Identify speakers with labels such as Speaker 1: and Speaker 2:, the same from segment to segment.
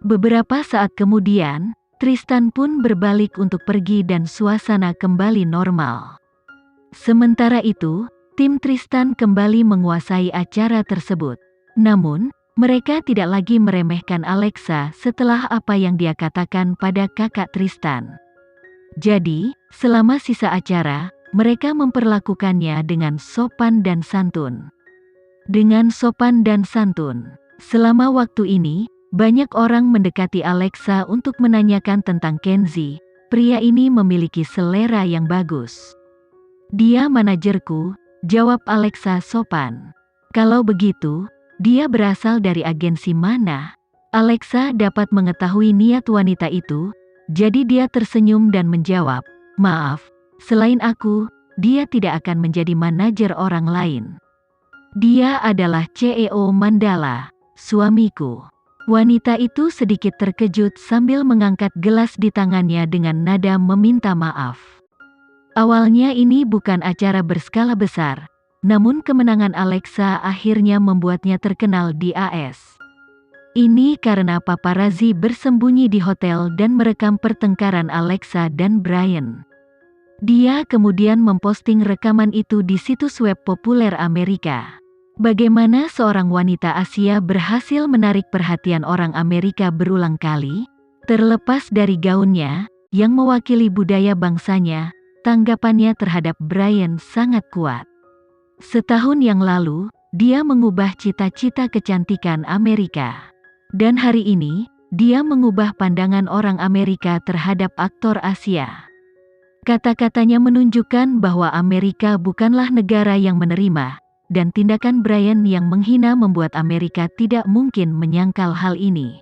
Speaker 1: Beberapa saat kemudian, Tristan pun berbalik untuk pergi dan suasana kembali normal. Sementara itu, tim Tristan kembali menguasai acara tersebut. Namun, mereka tidak lagi meremehkan Alexa setelah apa yang dia katakan pada kakak Tristan. Jadi, selama sisa acara, mereka memperlakukannya dengan sopan dan santun. Dengan sopan dan santun, selama waktu ini, banyak orang mendekati Alexa untuk menanyakan tentang Kenzie. Pria ini memiliki selera yang bagus. Dia manajerku, jawab Alexa sopan. Kalau begitu, dia berasal dari agensi mana? Alexa dapat mengetahui niat wanita itu, jadi dia tersenyum dan menjawab, maaf, selain aku, dia tidak akan menjadi manajer orang lain. Dia adalah CEO Mandala, suamiku. Wanita itu sedikit terkejut sambil mengangkat gelas di tangannya dengan nada meminta maaf. Awalnya ini bukan acara berskala besar, namun kemenangan Alexa akhirnya membuatnya terkenal di AS. Ini karena paparazzi bersembunyi di hotel dan merekam pertengkaran Alexa dan Brian. Dia kemudian memposting rekaman itu di situs web populer Amerika. Bagaimana seorang wanita Asia berhasil menarik perhatian orang Amerika berulang kali? Terlepas dari gaunnya, yang mewakili budaya bangsanya, tanggapannya terhadap Brian sangat kuat. Setahun yang lalu, dia mengubah cita-cita kecantikan Amerika. Dan hari ini, dia mengubah pandangan orang Amerika terhadap aktor Asia. Kata-katanya menunjukkan bahwa Amerika bukanlah negara yang menerima, dan tindakan Brian yang menghina membuat Amerika tidak mungkin menyangkal hal ini.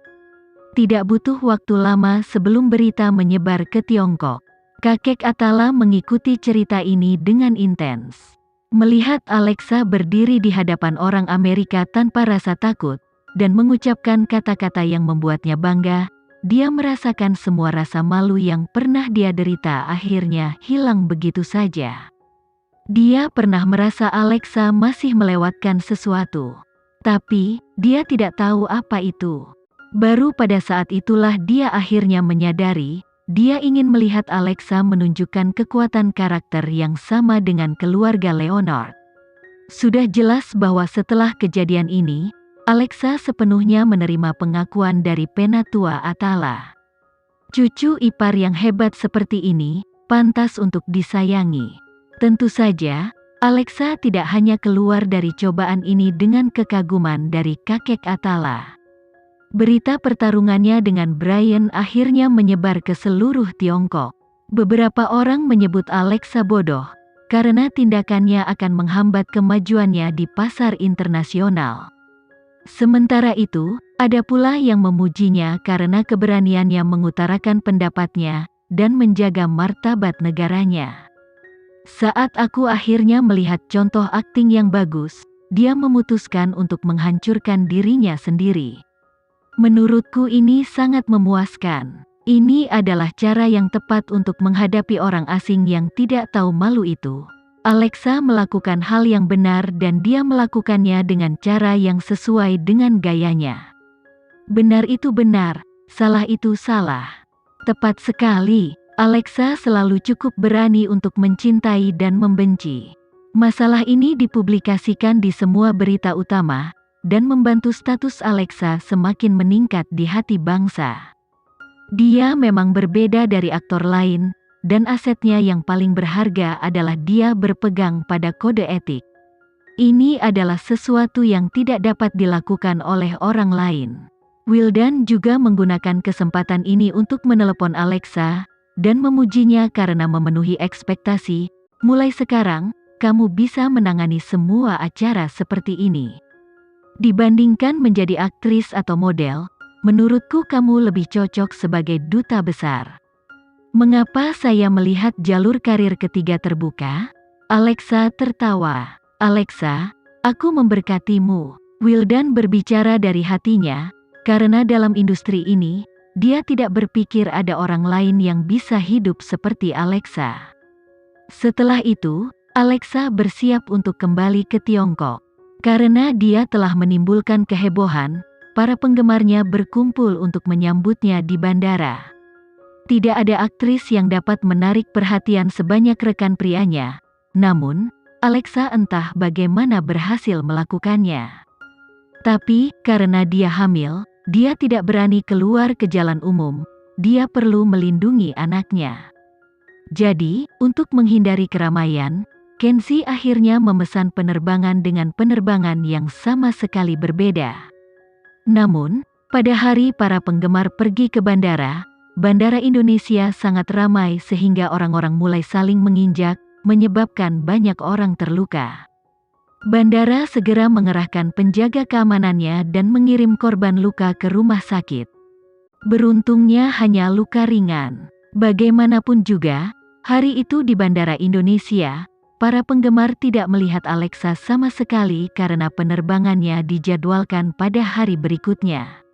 Speaker 1: Tidak butuh waktu lama sebelum berita menyebar ke Tiongkok. Kakek Atala mengikuti cerita ini dengan intens. Melihat Alexa berdiri di hadapan orang Amerika tanpa rasa takut, dan mengucapkan kata-kata yang membuatnya bangga, dia merasakan semua rasa malu yang pernah dia derita akhirnya hilang begitu saja. Dia pernah merasa Alexa masih melewatkan sesuatu. Tapi, dia tidak tahu apa itu. Baru pada saat itulah dia akhirnya menyadari, dia ingin melihat Alexa menunjukkan kekuatan karakter yang sama dengan keluarga Leonard. Sudah jelas bahwa setelah kejadian ini, Alexa sepenuhnya menerima pengakuan dari penatua Atala. Cucu ipar yang hebat seperti ini, pantas untuk disayangi. Tentu saja, Alexa tidak hanya keluar dari cobaan ini dengan kekaguman dari kakek Atala. Berita pertarungannya dengan Brian akhirnya menyebar ke seluruh Tiongkok. Beberapa orang menyebut Alexa bodoh, karena tindakannya akan menghambat kemajuannya di pasar internasional. Sementara itu, ada pula yang memujinya karena keberaniannya mengutarakan pendapatnya, dan menjaga martabat negaranya. Saat aku akhirnya melihat contoh akting yang bagus, dia memutuskan untuk menghancurkan dirinya sendiri. Menurutku ini sangat memuaskan. Ini adalah cara yang tepat untuk menghadapi orang asing yang tidak tahu malu itu. Alexa melakukan hal yang benar dan dia melakukannya dengan cara yang sesuai dengan gayanya. Benar itu benar, salah itu salah. Tepat sekali. Alexa selalu cukup berani untuk mencintai dan membenci. Masalah ini dipublikasikan di semua berita utama, dan membantu status Alexa semakin meningkat di hati bangsa. Dia memang berbeda dari aktor lain, dan asetnya yang paling berharga adalah dia berpegang pada kode etik. Ini adalah sesuatu yang tidak dapat dilakukan oleh orang lain. Wildan juga menggunakan kesempatan ini untuk menelepon Alexa, dan memujinya karena memenuhi ekspektasi. Mulai sekarang, kamu bisa menangani semua acara seperti ini. Dibandingkan menjadi aktris atau model, menurutku kamu lebih cocok sebagai duta besar. Mengapa saya melihat jalur karir ketiga terbuka? Alexa tertawa. Alexa, aku memberkatimu. Wildan berbicara dari hatinya, karena dalam industri ini, dia tidak berpikir ada orang lain yang bisa hidup seperti Alexa. Setelah itu, Alexa bersiap untuk kembali ke Tiongkok. Karena dia telah menimbulkan kehebohan, para penggemarnya berkumpul untuk menyambutnya di bandara. Tidak ada aktris yang dapat menarik perhatian sebanyak rekan prianya, namun Alexa entah bagaimana berhasil melakukannya. Tapi karena dia hamil, dia tidak berani keluar ke jalan umum. Dia perlu melindungi anaknya. Jadi, untuk menghindari keramaian, Kenzie akhirnya memesan penerbangan dengan penerbangan yang sama sekali berbeda. Namun, pada hari para penggemar pergi ke bandara, Bandara Indonesia sangat ramai sehingga orang-orang mulai saling menginjak, menyebabkan banyak orang terluka. Bandara segera mengerahkan penjaga keamanannya dan mengirim korban luka ke rumah sakit. Beruntungnya hanya luka ringan. Bagaimanapun juga, hari itu di Bandara Indonesia, para penggemar tidak melihat Alexa sama sekali karena penerbangannya dijadwalkan pada hari berikutnya.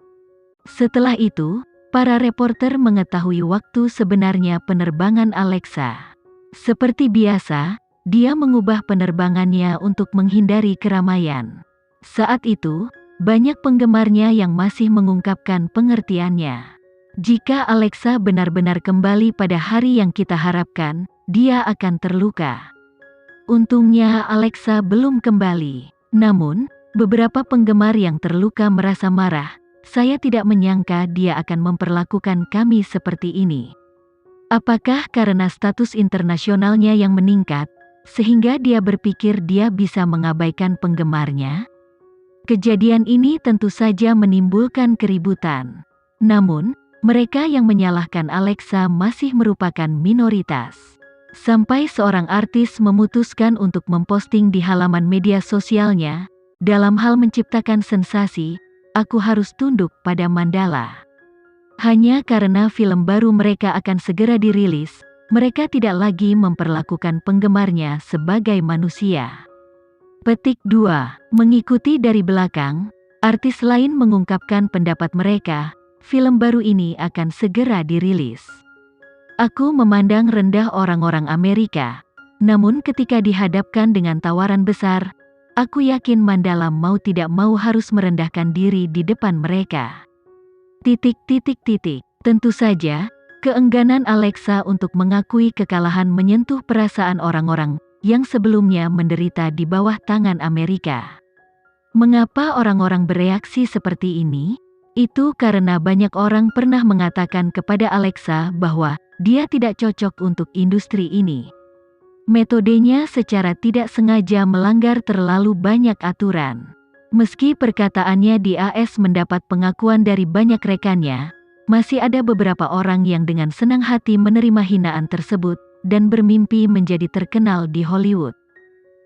Speaker 1: Setelah itu, para reporter mengetahui waktu sebenarnya penerbangan Alexa. Seperti biasa, dia mengubah penerbangannya untuk menghindari keramaian. Saat itu, banyak penggemarnya yang masih mengungkapkan pengertiannya. Jika Alexa benar-benar kembali pada hari yang kita harapkan, dia akan terluka. Untungnya Alexa belum kembali. Namun, beberapa penggemar yang terluka merasa marah. Saya tidak menyangka dia akan memperlakukan kami seperti ini. Apakah karena status internasionalnya yang meningkat, sehingga dia berpikir dia bisa mengabaikan penggemarnya? Kejadian ini tentu saja menimbulkan keributan. Namun, mereka yang menyalahkan Alexa masih merupakan minoritas. Sampai seorang artis memutuskan untuk memposting di halaman media sosialnya, dalam hal menciptakan sensasi, aku harus tunduk pada Mandala. Hanya karena film baru mereka akan segera dirilis, mereka tidak lagi memperlakukan penggemarnya sebagai manusia. Petik 2. Mengikuti dari belakang, artis lain mengungkapkan pendapat mereka, film baru ini akan segera dirilis. Aku memandang rendah orang-orang Amerika, namun ketika dihadapkan dengan tawaran besar, aku yakin Mandala mau tidak mau harus merendahkan diri di depan mereka. Tentu saja, keengganan Alexa untuk mengakui kekalahan menyentuh perasaan orang-orang yang sebelumnya menderita di bawah tangan Amerika. Mengapa orang-orang bereaksi seperti ini? Itu karena banyak orang pernah mengatakan kepada Alexa bahwa dia tidak cocok untuk industri ini. Metodenya secara tidak sengaja melanggar terlalu banyak aturan. Meski perkataannya di AS mendapat pengakuan dari banyak rekannya, masih ada beberapa orang yang dengan senang hati menerima hinaan tersebut dan bermimpi menjadi terkenal di Hollywood.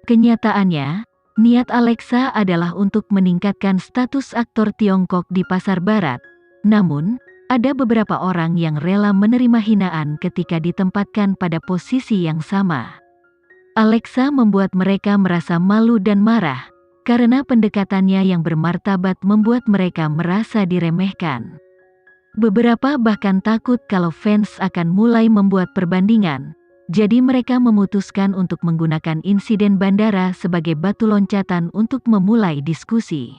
Speaker 1: Kenyataannya, niat Alexa adalah untuk meningkatkan status aktor Tiongkok di pasar barat. Namun, ada beberapa orang yang rela menerima hinaan ketika ditempatkan pada posisi yang sama. Alexa membuat mereka merasa malu dan marah, karena pendekatannya yang bermartabat membuat mereka merasa diremehkan. Beberapa bahkan takut kalau fans akan mulai membuat perbandingan. Jadi mereka memutuskan untuk menggunakan insiden bandara sebagai batu loncatan untuk memulai diskusi.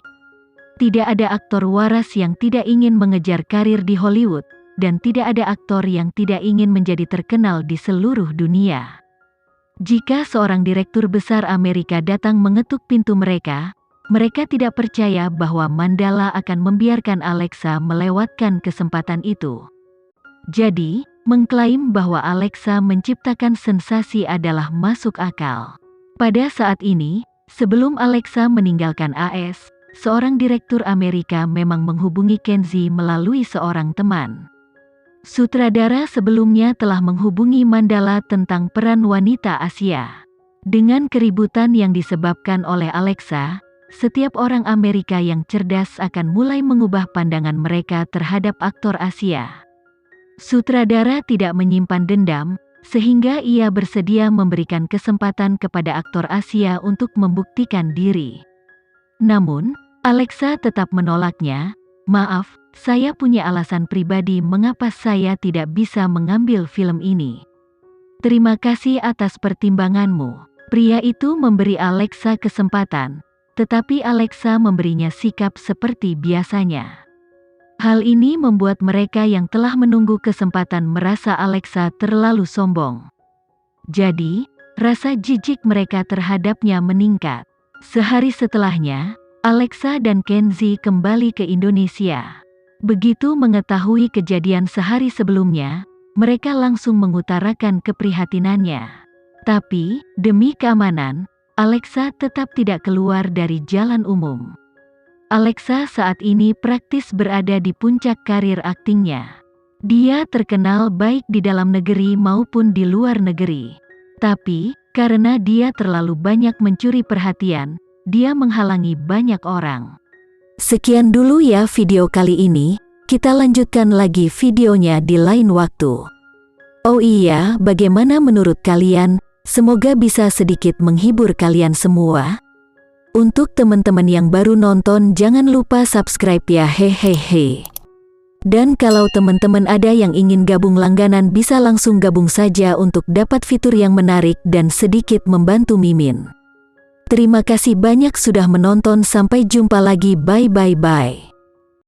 Speaker 1: Tidak ada aktor waras yang tidak ingin mengejar karir di Hollywood, dan tidak ada aktor yang tidak ingin menjadi terkenal di seluruh dunia. Jika seorang direktur besar Amerika datang mengetuk pintu mereka tidak percaya bahwa Mandala akan membiarkan Alexa melewatkan kesempatan itu. Jadi, mengklaim bahwa Alexa menciptakan sensasi adalah masuk akal. Pada saat ini, sebelum Alexa meninggalkan AS, seorang direktur Amerika memang menghubungi Kenzie melalui seorang teman. Sutradara sebelumnya telah menghubungi Mandala tentang peran wanita Asia. Dengan keributan yang disebabkan oleh Alexa, setiap orang Amerika yang cerdas akan mulai mengubah pandangan mereka terhadap aktor Asia. Sutradara tidak menyimpan dendam, sehingga ia bersedia memberikan kesempatan kepada aktor Asia untuk membuktikan diri. Namun, Alexa tetap menolaknya. Maaf, saya punya alasan pribadi mengapa saya tidak bisa mengambil film ini. Terima kasih atas pertimbanganmu. Pria itu memberi Alexa kesempatan, tetapi Alexa memberinya sikap seperti biasanya. Hal ini membuat mereka yang telah menunggu kesempatan merasa Alexa terlalu sombong. Jadi, rasa jijik mereka terhadapnya meningkat. Sehari setelahnya, Alexa dan Kenzi kembali ke Indonesia. Begitu mengetahui kejadian sehari sebelumnya, mereka langsung mengutarakan keprihatinannya. Tapi, demi keamanan, Alexa tetap tidak keluar dari jalan umum. Alexa saat ini praktis berada di puncak karir aktingnya. Dia terkenal baik di dalam negeri maupun di luar negeri. Tapi, karena dia terlalu banyak mencuri perhatian, dia menghalangi banyak orang. Sekian dulu ya video kali ini, kita lanjutkan lagi videonya di lain waktu. Oh iya, bagaimana menurut kalian? Semoga bisa sedikit menghibur kalian semua. Untuk teman-teman yang baru nonton jangan lupa subscribe ya hehehe. Dan kalau teman-teman ada yang ingin gabung langganan bisa langsung gabung saja untuk dapat fitur yang menarik dan sedikit membantu Mimin. Terima kasih banyak sudah menonton, sampai jumpa lagi, bye bye bye.